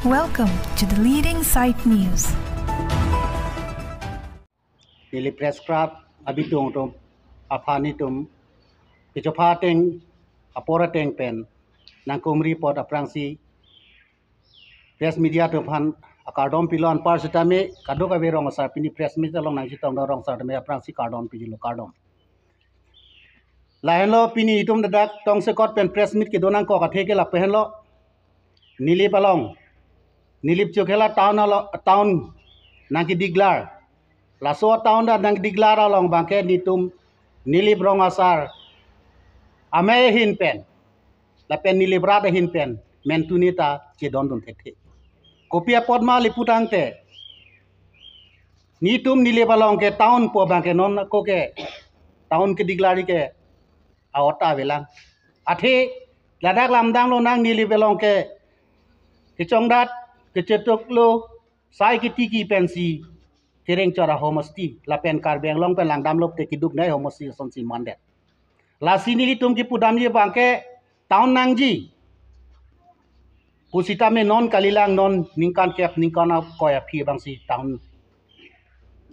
Welcome to the leading site news. Nili press club abitung tum apani tum kichopa teng apora teng pen nangkum report aprangsi press media tum pan akardom pilon par sitame kadok ave rong sar pini press media long nang jitong rong sar tame aprangsi kardom pijilo kardom lahenlo pini itum dadak tong sekot pen press meet ke donang ko katheke la pehenlo nili palong nilip chokela town nangki diglar laso town da nang diglar along bangke nitum nilip rong asar ame hin pen la pen nilip rada hin pen mentunita che dondon thekhe kopia podma liputang te nitum nilip along ke town po bangke non ko ke town ke diglari ke awata velang athe ladak lamdang lo nang nilip along ke chongdat kecetuk lo sai kitiki pensi kereng cara homesti la pen karbeng long pen langdam lop te kiduk nai homesti sonsi mandet la sini litum ki pudam ye bangke taun nangji pusita me non kalilang non ningkan kep ningkan koya phi bangsi taun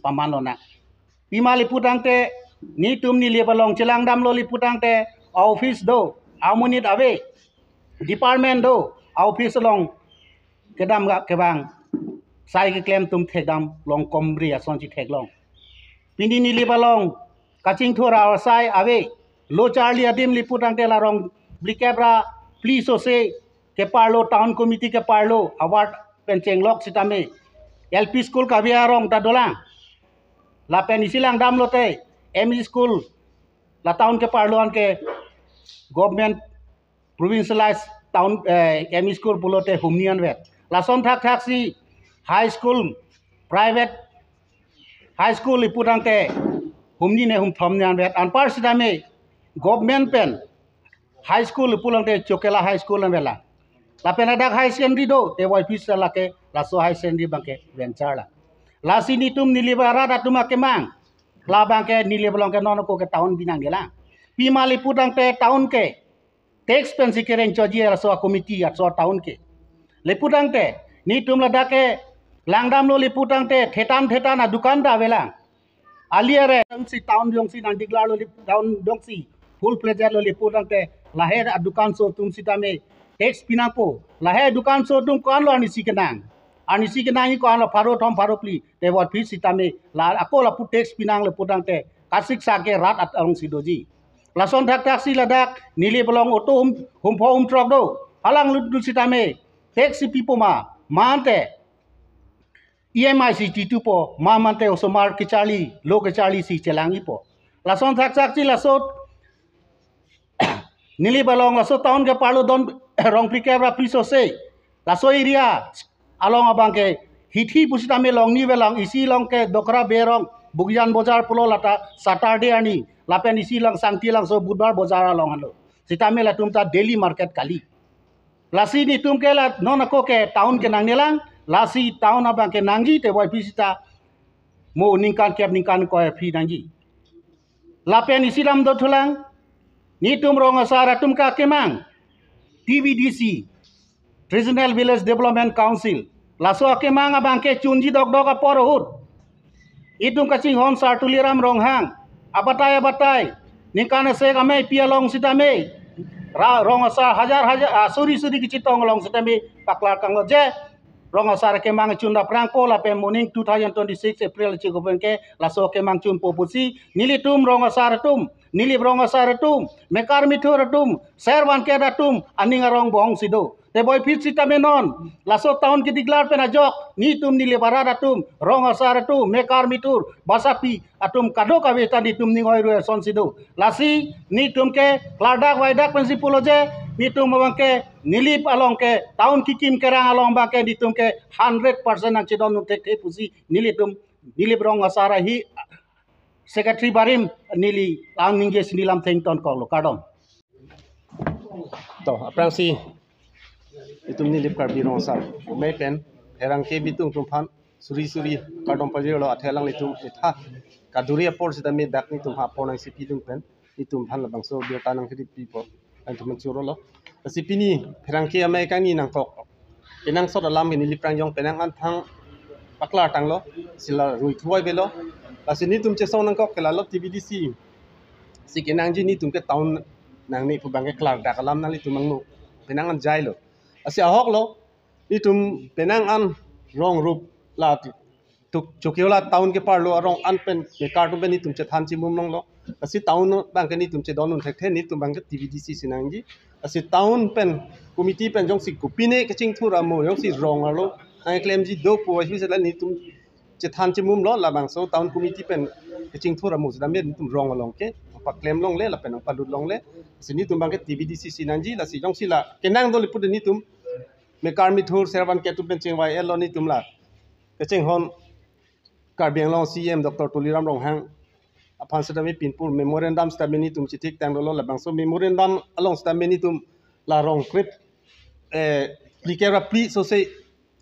paman lo na pimali pudang te ni tum ni lebalong celang dam lo liputang te office do amunit ave department do office long kedam ga kebang sai ke klem tum thegam long komri ason chi theglong pini ni libalong kaching thora sai ave lo charlie adim liputang te la rong blikebra please ose ke parlo town committee ke parlo award pencheng lok sitame lp school ka biarong ta dolang la pen isilang dam lote ME school la town ke parlo an ke government provincialized town ME school pulote humnian vet la son thak thak si high school private high school iputang te humni ne hum thomnyan vet an par sidame government pen high school ipulang te chokela high school an vela la pen adak high secondary do te wai pis la ke la so high secondary bangke venture la sini tum nilibara datum akemang la bangke nilibalong ke non ko ke town binang gela pimali putang te town ke tax pensi kereng choji la so committee at so town ke leputang te ni tum la dake langdam lo liputang te thetan na dukan da velang aliere si town jong si nang diglar lo town jong si full pleasure lo liputang te laher dukan so tum sitame tax pinapo laher dukan so tum kan lo ani sikenang ko an lo pharo thom pharo pli te wat phi sitame la akola pu tax pinang lo putang te kasik sa ke rat at along sidoji la son thak thak si ladak nili bolong auto hum truck do alang lu sitame tax si pipoma mante EMIC T2 po mamante osomar kechali lo kechali si chelangi po la son thak thak si la so nili balong la so town ke parlo don rong plikebra piso se la so area along abangke hithi pusitame long ni velang isi long ke dokra berong bugyan bozar pulo lata Saturday ani lapen isi lang sangti lang so budbar bozar along halo sitame la tumta daily market kali lasi ni tum ke la non ko ke town ke nang nelang lasi town abang ke nangji te boy pisita mo ningkan kep ningkan ko phi nangji lapen isi lam do thulang ni tum rong asara tum ka kemang TVDC Regional Village Development Council laso kemang abang ke chunji dok aporhut itum kaching hon sartuliram ronghang abatai ningkan se ame pialong sitame rong asar hajar suri kicitong long sitame paklar kang je rong asar kemang chunda prangko la pe morning 2026 April chigoben ke laso kemang chun popusi nilitum rong asar tum nilip rong asar tum mekar mithur tum serwan ke datum aning rong bong sido te boy fit sitame non laso town ke diglar pena jok ni tum nile barada tum rong asar tum mekar mitur basapi atum kado kaveta ni tum ningoy ru son sido lasi ni tum ke kladak waidak principal je ni tum bangke nilip along ke town kikim kerang along bangke ni tum ke 100% ang chidon tek pusi nilip rong asara hi secretary barim nili ang ningge sinilam thengton ko lo kadom to aprangsi itum nilip kar biro sar me pen herang ke bitung tumpan suri kadom pajelo athelang litum itha kaduri apor sita me dak ni tum ha ponang si pitung pen itum phan la bangso bio tanang kri pipo an tum churo lo si pini herang ke ame kang ni nang tok penang sot alam ini liprang jong penang an thang paklar tang lo sila rui thuai belo la sini tum che song nang kok kala lo TBDC si kenang ji ni tum ke town nang ni pu bang ke klar dak alam nang li tum mang nu penang an jai lo asi ahok lo ni tum penang an rong rup la tuk chukiola town ke par lo rong an pen ke kar tu ben ni tum che than chi mum nong lo asi town bang ke ni tum che don nun thek the ni tum bang ke TBDC sinang ji asi town pen committee pen jong si kupine ke ching thura mo jong si rong alo ai claim ji do po hi se la ni tum che than chi mum lo la bang so town committee pen ke ching thura mo da me ni tum rong along ke pa claim long le la pen pa lut long le si ni tum bang ke TBDC sinang ji la si jong si la kenang do li put ni tum me kar mi thur servan ke tu pen ching wai elo ni tum la ke ching hon Karbiang Long CM Dr. Tuliram Ronghang apan sedami pinpur memorandum stameni tum chitik tang dolo labang so memorandum along stameni tum la rong krip plikera pli so se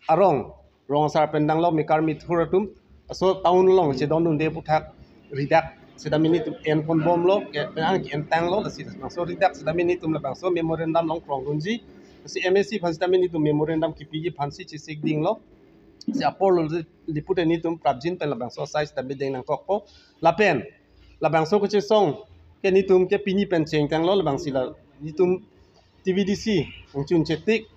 arong rong sar pendang lo mekar mit huratum so taun long che don nun de puthak ridak sedamini tum en pon bom lo ke ang en tang lo si so ridak sedamini tum labang so memorandum long krong runji si MSC phan stameni tum memorandum kipiji phansi chi sik ding lo si apol liput ni tum prabjin pen labang so size tabi deng nang kokpo lapen labang so ko che song ke ni tum ke pini pen cheng tang lo labang sila ni tum TBDC ang chun chetik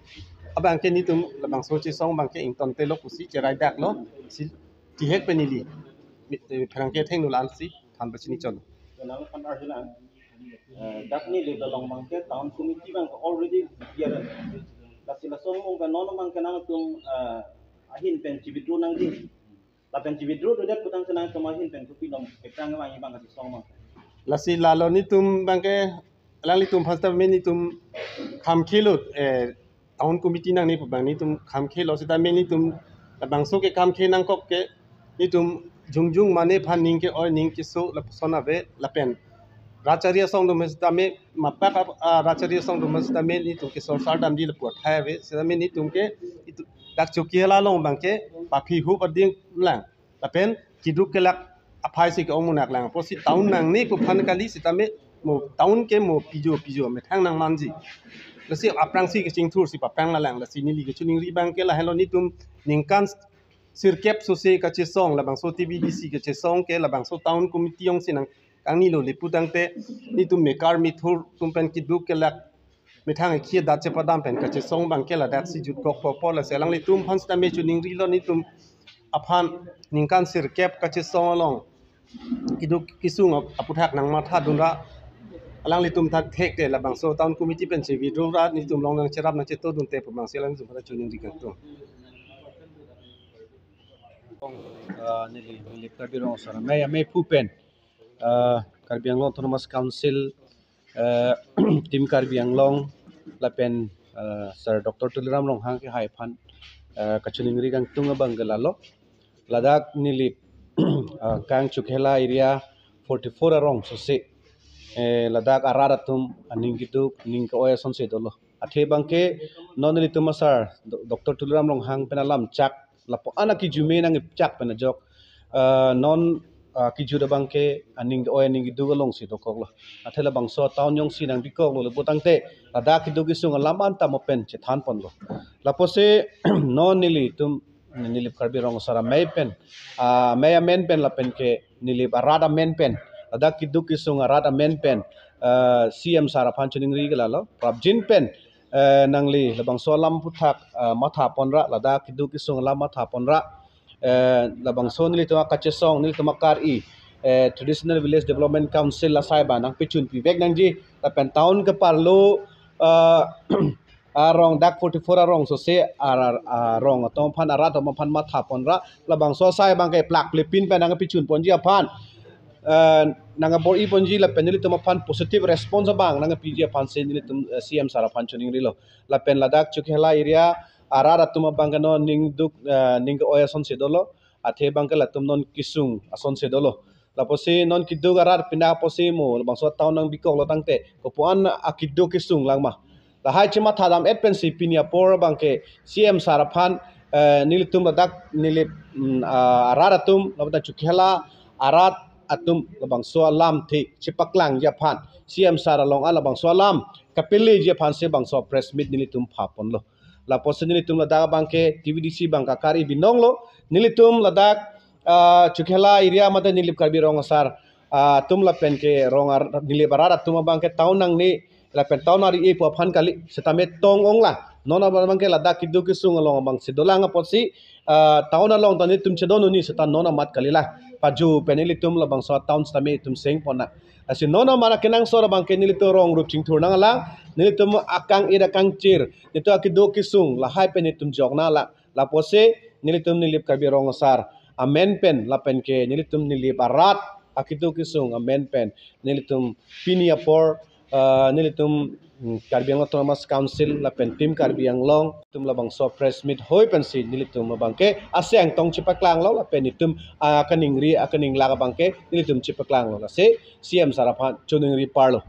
abang ke ni tum labang so che song bang ke ington te lo kusi che rai dak lo si ti hek penili pherang ke theng nu lan si than ba chini chon Kenal kan arjuna dak ni le dalong mang ke town committee bang already here la sila song mong ka nono mang kenang tum ahin pen cibidru nang di la pen cibidru do dak putang senang kemahin pen kupi nom keprang bang ibang ka song mang la si lalo ni tum bang ke lang li tum phasta me ni tum kham khilut town committee nang ni bang ni tum kham khelo sita me ni tum labang so ke kham khe nang kok ke ni tum jungjung mane phan ning ke oi ning ke so la sona ve la pen racharya song dum sita me mappa ka racharya song dum sita me ni tum ke sor sar dam di la pot hai ve sita me ni tum ke dak chukiela long bang ke pa phi hu pa ding lang la pen kiduk ke lak aphai si ke omunak lang po si town nang ni pu phan kali sita me mo town ke mo pijo me thang nang manji la si aprang si ke ching thur si pa prang la lang la si ni li ke chuning ri bang ke la hello ni tum ningkan sirkep so se ka che song la bang so TBDC ke che song ke la bang so town committee yong sinang kang ni lo le putang te ni tum me kar mi thur tum pen kiduk ke lak me thang e khie dat che padam pen ka che song bang ke la dat si jut kok po la selang le tum phan sta me chuning ri lo ni tum aphan ningkan sirkep ka che song along kiduk kisung aputhak nang ma tha dunra alang li tum thak thek te la bang so town committee pen che vi dro ra ni tum long nang cherap na che to dun te pamang selang zum pha chuning ri kan to nili Karbiang sara may pupen Karbiang Long Autonomous Council Team Karbiang Long lapen Sir Dr. Tuliram Ronghang ke hai phan kachuning ri gang tunga bangalalo ladak nili kang chukhela area 44 arong so se ladak araratum aning giduk ning ko oyason se dolo athe bangke nonili tumasar Dr. Tuliram Ronghang penalam chak lapo anak ki jume nang chak pena jok non ki juda bangke aning oy ning du galong si to koklo athela bangso town yong si nang bikok lo botangte ada ki du gi sung laman ta mopen che than pon lo lapo se non nili tum nili Karbiang sara may pen may men pen la pen ke nili arada men pen ada ki du ki sung arada men pen CM sara phan chuning ri gala lo prabjin pen nangli labang solam puthak matha ponra lada kidu kisung la matha ponra labang so nili to ka chesong nili to makar I traditional village development council la saiba nang pichun pi vek nang ji la pen town ke parlo arong dak 44 arong so se arong tom phan ara tom phan matha ponra labang so sai bang ke plak plepin pen nang pichun ponji aphan nanga bor I ponji la penili to maphan positive response bang nanga PG phan se nili tum CM sara phan chuning rilo la pen ladak chukhela area arara tuma bangano ning duk ning oya son se dolo athe bangala tum non kisung ason se dolo la posi non kiduk arar pinda posi mo bangso taw nang bikok lo tangte ko puan akiduk kisung langma la hai chima thadam et pen si pinia por bangke CM sara phan nili tum ladak nili arara tum labda chukhela arat atum labang soalam thi chipaklang ya phan CM sara long ala bang soalam kapili je phan se bang so press meet nili tum pha pon lo la posen nilitum ladak bangke TVDC bangka kari binong lo nilitum ladak Chukhela area mata nilip karbi rong sar tum la pen ke rong nilip arara tum bangke taun nang ni la pen taun ari e po phan kali setame tong ong la nona bangke ladak kidu kisung along bang sidolang posi taun along tani tum chedonu ni setan nona mat kali la paju penilitum la bang so taun stame tum seng pona asin nona mara kenang sora bangke nilitum rong rup ching thurnang la nilitum akang ira kang chir nitu akidu kisung la hai penitum jogna la pose nilitum nilip karbi rong sar amen pen la pen ke nilitum nilip arat akitu kisung amen pen nilitum pinia por nilitum Karbiang Autonomous Council la pen tim Karbiang long tum la bang so press meet hoi pen si nilitum bangke asyang tong chipaklang lo la pen nitum akaning ri akaning laga bangke nilitum chipaklang lo la se CM Sarapan chunung ri parlo